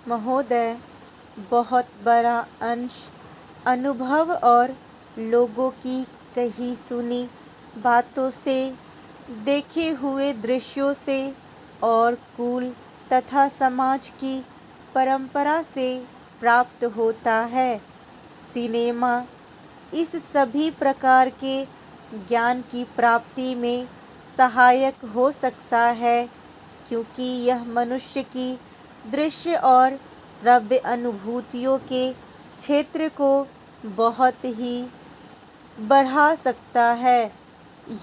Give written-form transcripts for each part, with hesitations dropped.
महोदय, बहुत बड़ा अंश अनुभव और लोगों की कही सुनी बातों से, देखे हुए दृश्यों से और कुल तथा समाज की परंपरा से प्राप्त होता है। सिनेमा इस सभी प्रकार के ज्ञान की प्राप्ति में सहायक हो सकता है, क्योंकि यह मनुष्य की दृश्य और श्रव्य अनुभूतियों के क्षेत्र को बहुत ही बढ़ा सकता है।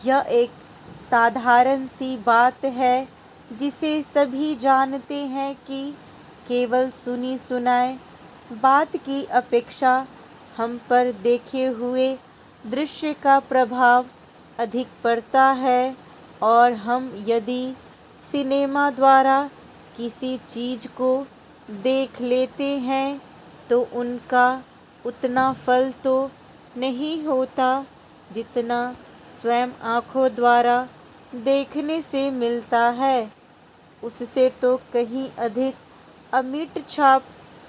यह एक साधारण सी बात है जिसे सभी जानते हैं कि केवल सुनी सुनाई बात की अपेक्षा हम पर देखे हुए दृश्य का प्रभाव अधिक पड़ता है, और हम यदि सिनेमा द्वारा किसी चीज़ को देख लेते हैं तो उनका उतना फल तो नहीं होता जितना स्वयं आँखों द्वारा देखने से मिलता है। उससे तो कहीं अधिक अमिट छाप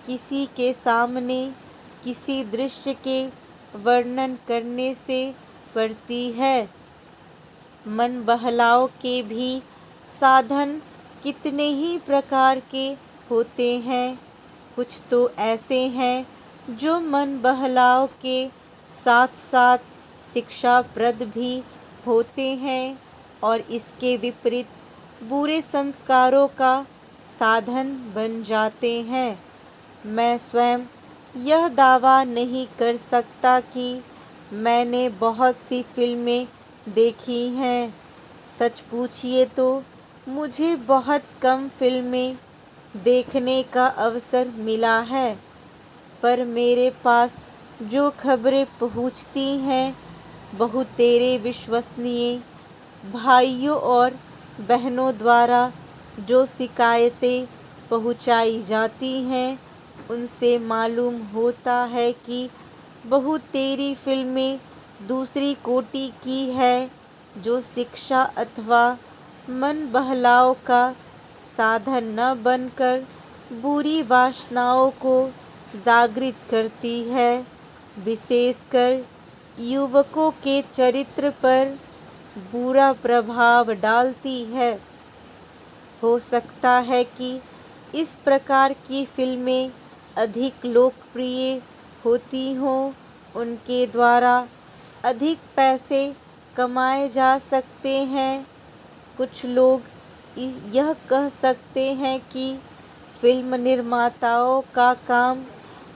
किसी के सामने किसी दृश्य के वर्णन करने से पड़ती है। मन बहलाव के भी साधन कितने ही प्रकार के होते हैं। कुछ तो ऐसे हैं जो मन बहलाव के साथ साथ शिक्षाप्रद भी होते हैं, और इसके विपरीत बुरे संस्कारों का साधन बन जाते हैं। मैं स्वयं यह दावा नहीं कर सकता कि मैंने बहुत सी फिल्में देखी हैं। सच पूछिए तो मुझे बहुत कम फिल्में देखने का अवसर मिला है, पर मेरे पास जो खबरें पहुँचती हैं बहुतेरे विश्वसनीय भाइयों और बहनों द्वारा जो शिकायतें पहुँचाई जाती हैं, उनसे मालूम होता है कि बहुतेरी फिल्में दूसरी कोटि की है, जो शिक्षा अथवा मन बहलाव का साधन न बनकर बुरी वासनाओं को जागृत करती है। विशेषकर युवकों के चरित्र पर बुरा प्रभाव डालती है। हो सकता है कि इस प्रकार की फिल्में अधिक लोकप्रिय होती हों, उनके द्वारा अधिक पैसे कमाए जा सकते हैं। कुछ लोग यह कह सकते हैं कि फिल्म निर्माताओं का काम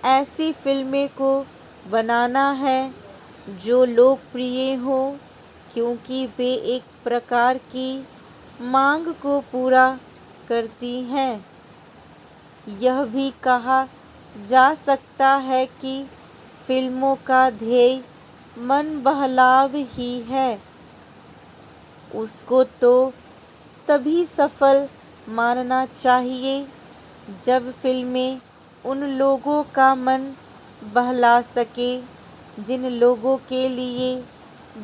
ऐसी फिल्में को बनाना है जो लोकप्रिय हों, क्योंकि वे एक प्रकार की मांग को पूरा करती हैं। यह भी कहा जा सकता है कि फिल्मों का ध्येय मन बहलाव ही है। उसको तो तभी सफल मानना चाहिए जब फिल्में उन लोगों का मन बहला सके जिन लोगों के लिए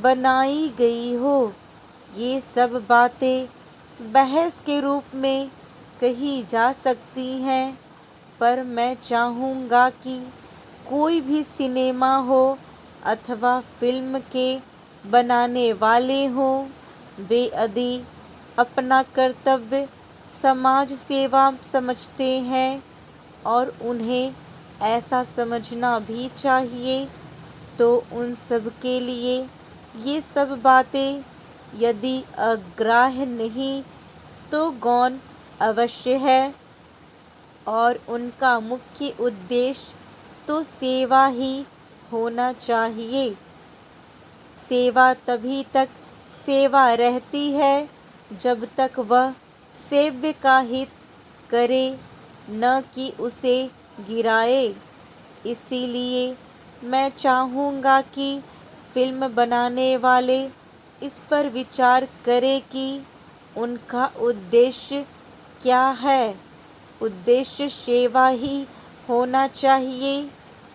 बनाई गई हो। ये सब बातें बहस के रूप में कही जा सकती हैं, पर मैं चाहूँगा कि कोई भी सिनेमा हो अथवा फिल्म के बनाने वाले हों, वे यदि अपना कर्तव्य समाज सेवा समझते हैं, और उन्हें ऐसा समझना भी चाहिए, तो उन सब के लिए ये सब बातें यदि अग्राह्य नहीं तो गौण अवश्य है, और उनका मुख्य उद्देश्य तो सेवा ही होना चाहिए। सेवा तभी तक सेवा रहती है जब तक वह सेव्य का हित करे, न कि उसे गिराए। इसीलिए मैं चाहूँगा कि फिल्म बनाने वाले इस पर विचार करें कि उनका उद्देश्य क्या है। उद्देश्य सेवा ही होना चाहिए,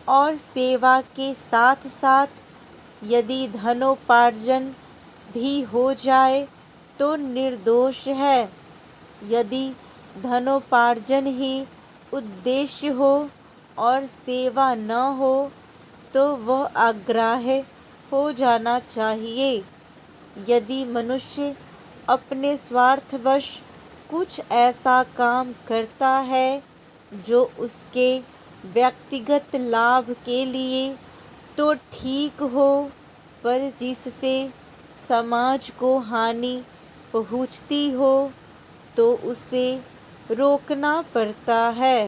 और सेवा के साथ साथ यदि धनोपार्जन भी हो जाए तो निर्दोष है। यदि धनोपार्जन ही उद्देश्य हो और सेवा न हो तो वह अग्राह्य हो जाना चाहिए। यदि मनुष्य अपने स्वार्थवश कुछ ऐसा काम करता है जो उसके व्यक्तिगत लाभ के लिए तो ठीक हो, पर जिससे समाज को हानि पहुँचती हो तो उसे रोकना पड़ता है।